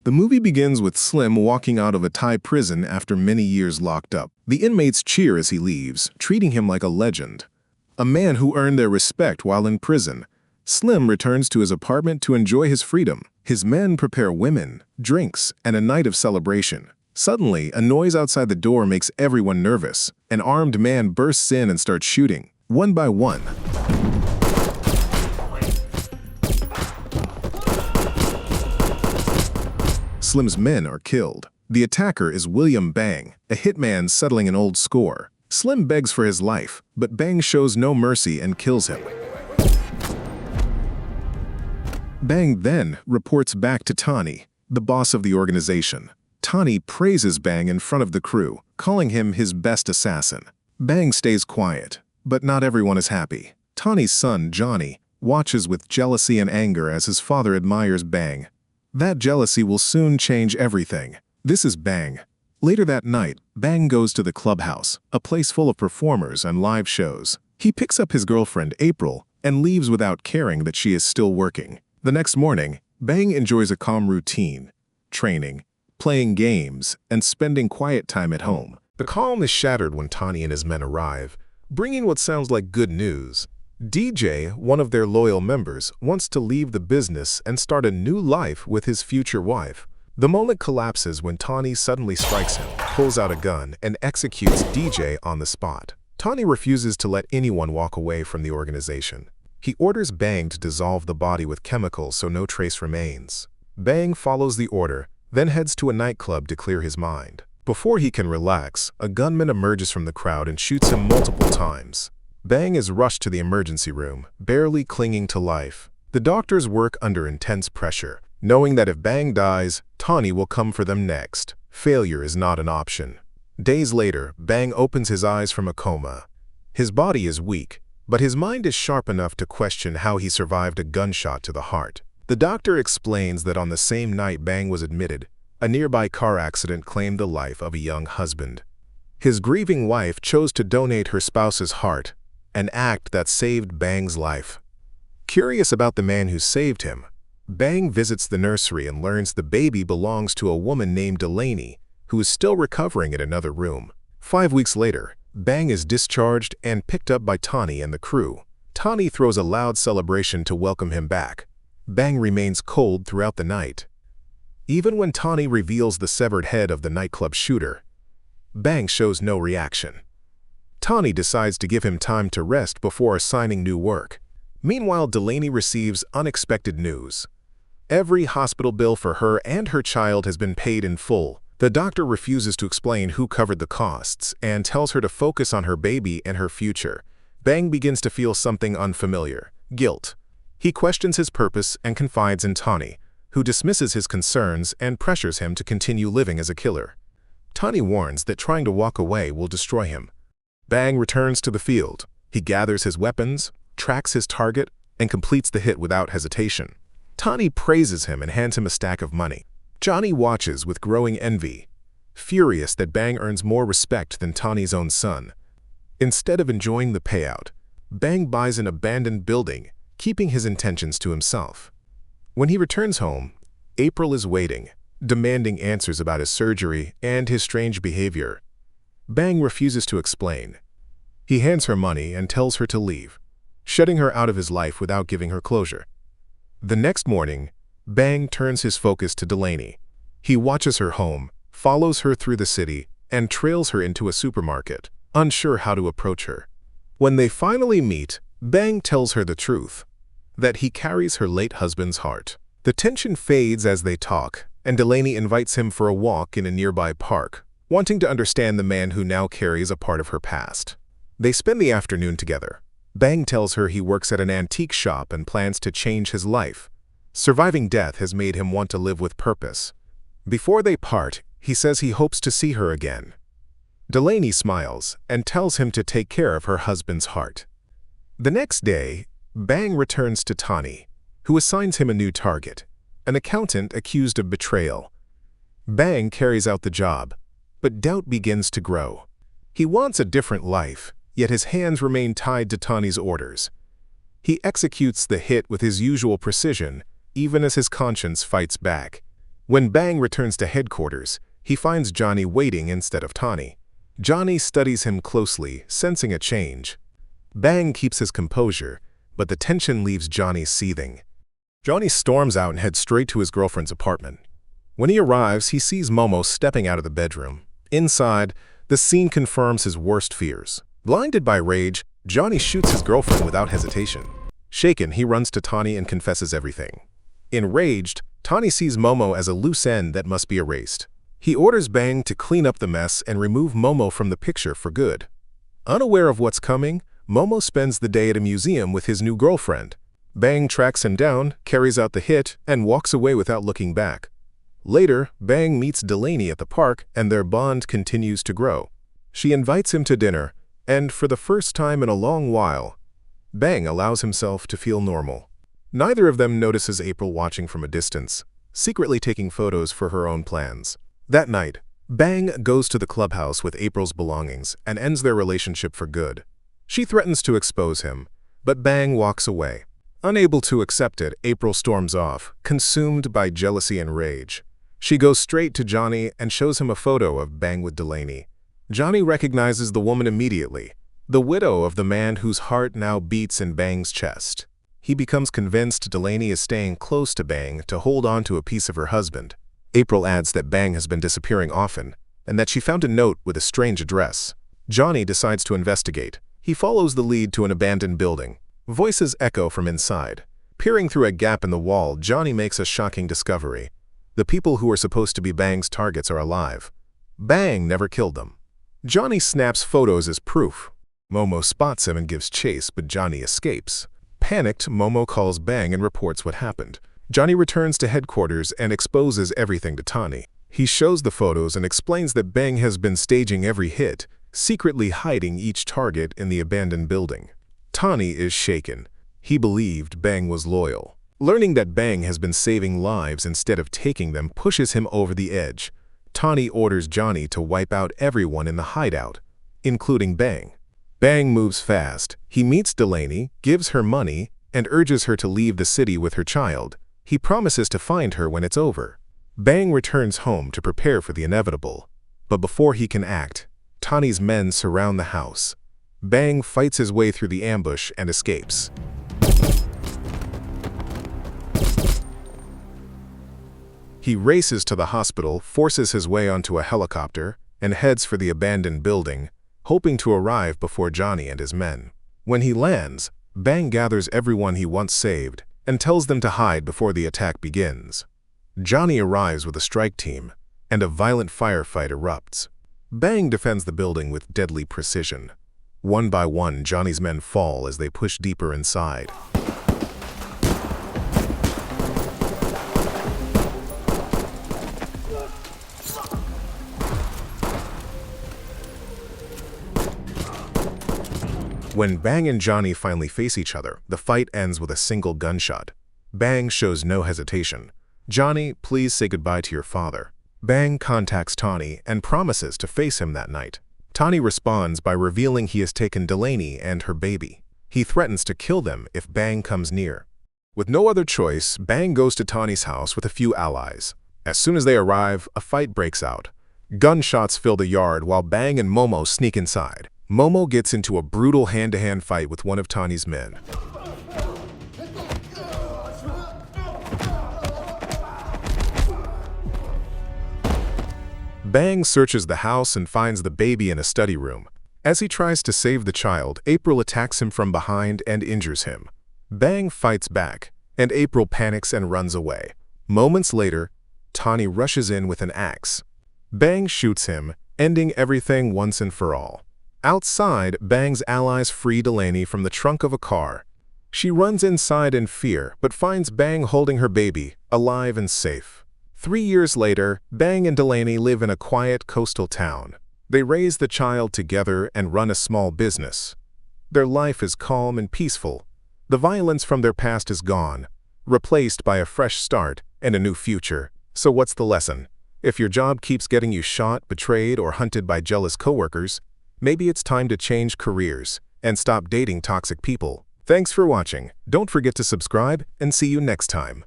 The movie begins with Slim walking out of a Thai prison after many years locked up. The inmates cheer as he leaves, treating him like a legend. A man who earned their respect while in prison. Slim returns to his apartment to enjoy his freedom. His men prepare women, drinks, and a night of celebration. Suddenly, a noise outside the door makes everyone nervous. An armed man bursts in and starts shooting, one by one. Slim's men are killed. The attacker is William Bang, a hitman settling an old score. Slim begs for his life, but Bang shows no mercy and kills him. Bang then reports back to Tani, the boss of the organization. Tani praises Bang in front of the crew, calling him his best assassin. Bang stays quiet, but not everyone is happy. Tani's son, Johnny, watches with jealousy and anger as his father admires Bang. That jealousy will soon change everything. This is Bang. Later that night, Bang goes to the clubhouse, a place full of performers and live shows. He picks up his girlfriend, April, and leaves without caring that she is still working. The next morning, Bang enjoys a calm routine, training, playing games, and spending quiet time at home. The calm is shattered when Tani and his men arrive, bringing what sounds like good news. DJ, one of their loyal members, wants to leave the business and start a new life with his future wife. The moment collapses when Tani suddenly strikes him, pulls out a gun, and executes DJ on the spot. Tani refuses to let anyone walk away from the organization. He orders Bang to dissolve the body with chemicals so no trace remains. Bang follows the order, then heads to a nightclub to clear his mind. Before he can relax, a gunman emerges from the crowd and shoots him multiple times. Bang is rushed to the emergency room, barely clinging to life. The doctors work under intense pressure, knowing that if Bang dies, Tani will come for them next. Failure is not an option. Days later, Bang opens his eyes from a coma. His body is weak, but his mind is sharp enough to question how he survived a gunshot to the heart. The doctor explains that on the same night Bang was admitted, a nearby car accident claimed the life of a young husband. His grieving wife chose to donate her spouse's heart, an act that saved Bang's life. Curious about the man who saved him, Bang visits the nursery and learns the baby belongs to a woman named Delaney, who is still recovering in another room. 5 weeks later, Bang is discharged and picked up by Tani and the crew. Tani throws a loud celebration to welcome him back. Bang remains cold throughout the night. Even when Tani reveals the severed head of the nightclub shooter, Bang shows no reaction. Tani decides to give him time to rest before assigning new work. Meanwhile, Delaney receives unexpected news. Every hospital bill for her and her child has been paid in full. The doctor refuses to explain who covered the costs and tells her to focus on her baby and her future. Bang begins to feel something unfamiliar: guilt. He questions his purpose and confides in Tani, who dismisses his concerns and pressures him to continue living as a killer. Tani warns that trying to walk away will destroy him. Bang returns to the field. He gathers his weapons, tracks his target, and completes the hit without hesitation. Tani praises him and hands him a stack of money. Johnny watches with growing envy, furious that Bang earns more respect than Tani's own son. Instead of enjoying the payout, Bang buys an abandoned building, keeping his intentions to himself. When he returns home, April is waiting, demanding answers about his surgery and his strange behavior. Bang refuses to explain. He hands her money and tells her to leave, shutting her out of his life without giving her closure. The next morning, Bang turns his focus to Delaney. He watches her home, follows her through the city, and trails her into a supermarket, unsure how to approach her. When they finally meet, Bang tells her the truth, that he carries her late husband's heart. The tension fades as they talk, and Delaney invites him for a walk in a nearby park, wanting to understand the man who now carries a part of her past. They spend the afternoon together. Bang tells her he works at an antique shop and plans to change his life. Surviving death has made him want to live with purpose. Before they part, he says he hopes to see her again. Delaney smiles and tells him to take care of her husband's heart. The next day, Bang returns to Tani, who assigns him a new target, an accountant accused of betrayal. Bang carries out the job, but doubt begins to grow. He wants a different life, yet his hands remain tied to Tani's orders. He executes the hit with his usual precision, even as his conscience fights back. When Bang returns to headquarters, he finds Johnny waiting instead of Tawny. Johnny studies him closely, sensing a change. Bang keeps his composure, but the tension leaves Johnny seething. Johnny storms out and heads straight to his girlfriend's apartment. When he arrives, he sees Momo stepping out of the bedroom. Inside, the scene confirms his worst fears. Blinded by rage, Johnny shoots his girlfriend without hesitation. Shaken, he runs to Tawny and confesses everything. Enraged, Tawny sees Momo as a loose end that must be erased. He orders Bang to clean up the mess and remove Momo from the picture for good. Unaware of what's coming, Momo spends the day at a museum with his new girlfriend. Bang tracks him down, carries out the hit, and walks away without looking back. Later, Bang meets Delaney at the park and their bond continues to grow. She invites him to dinner, and for the first time in a long while, Bang allows himself to feel normal. Neither of them notices April watching from a distance, secretly taking photos for her own plans. That night, Bang goes to the clubhouse with April's belongings and ends their relationship for good. She threatens to expose him, but Bang walks away. Unable to accept it, April storms off, consumed by jealousy and rage. She goes straight to Johnny and shows him a photo of Bang with Delaney. Johnny recognizes the woman immediately, the widow of the man whose heart now beats in Bang's chest. He becomes convinced Delaney is staying close to Bang to hold on to a piece of her husband. April adds that Bang has been disappearing often, and that she found a note with a strange address. Johnny decides to investigate. He follows the lead to an abandoned building. Voices echo from inside. Peering through a gap in the wall, Johnny makes a shocking discovery. The people who are supposed to be Bang's targets are alive. Bang never killed them. Johnny snaps photos as proof. Momo spots him and gives chase, but Johnny escapes. Panicked, Momo calls Bang and reports what happened. Johnny returns to headquarters and exposes everything to Tawny. He shows the photos and explains that Bang has been staging every hit, secretly hiding each target in the abandoned building. Tawny is shaken. He believed Bang was loyal. Learning that Bang has been saving lives instead of taking them pushes him over the edge. Tawny orders Johnny to wipe out everyone in the hideout, including Bang. Bang moves fast. He meets Delaney, gives her money, and urges her to leave the city with her child. He promises to find her when it's over. Bang returns home to prepare for the inevitable. But before he can act, Tawny's men surround the house. Bang fights his way through the ambush and escapes. He races to the hospital, forces his way onto a helicopter, and heads for the abandoned building, hoping to arrive before Johnny and his men. When he lands, Bang gathers everyone he once saved and tells them to hide before the attack begins. Johnny arrives with a strike team, and a violent firefight erupts. Bang defends the building with deadly precision. One by one, Johnny's men fall as they push deeper inside. When Bang and Johnny finally face each other, the fight ends with a single gunshot. Bang shows no hesitation. "Johnny, please say goodbye to your father." Bang contacts Tawny and promises to face him that night. Tawny responds by revealing he has taken Delaney and her baby. He threatens to kill them if Bang comes near. With no other choice, Bang goes to Tawny's house with a few allies. As soon as they arrive, a fight breaks out. Gunshots fill the yard while Bang and Momo sneak inside. Momo gets into a brutal hand-to-hand fight with one of Tawny's men. Bang searches the house and finds the baby in a study room. As he tries to save the child, April attacks him from behind and injures him. Bang fights back, and April panics and runs away. Moments later, Tawny rushes in with an axe. Bang shoots him, ending everything once and for all. Outside, Bang's allies free Delaney from the trunk of a car. She runs inside in fear, but finds Bang holding her baby, alive and safe. 3 years later, Bang and Delaney live in a quiet coastal town. They raise the child together and run a small business. Their life is calm and peaceful. The violence from their past is gone, replaced by a fresh start and a new future. So what's the lesson? If your job keeps getting you shot, betrayed, or hunted by jealous coworkers, maybe it's time to change careers and stop dating toxic people. Thanks for watching. Don't forget to subscribe and see you next time.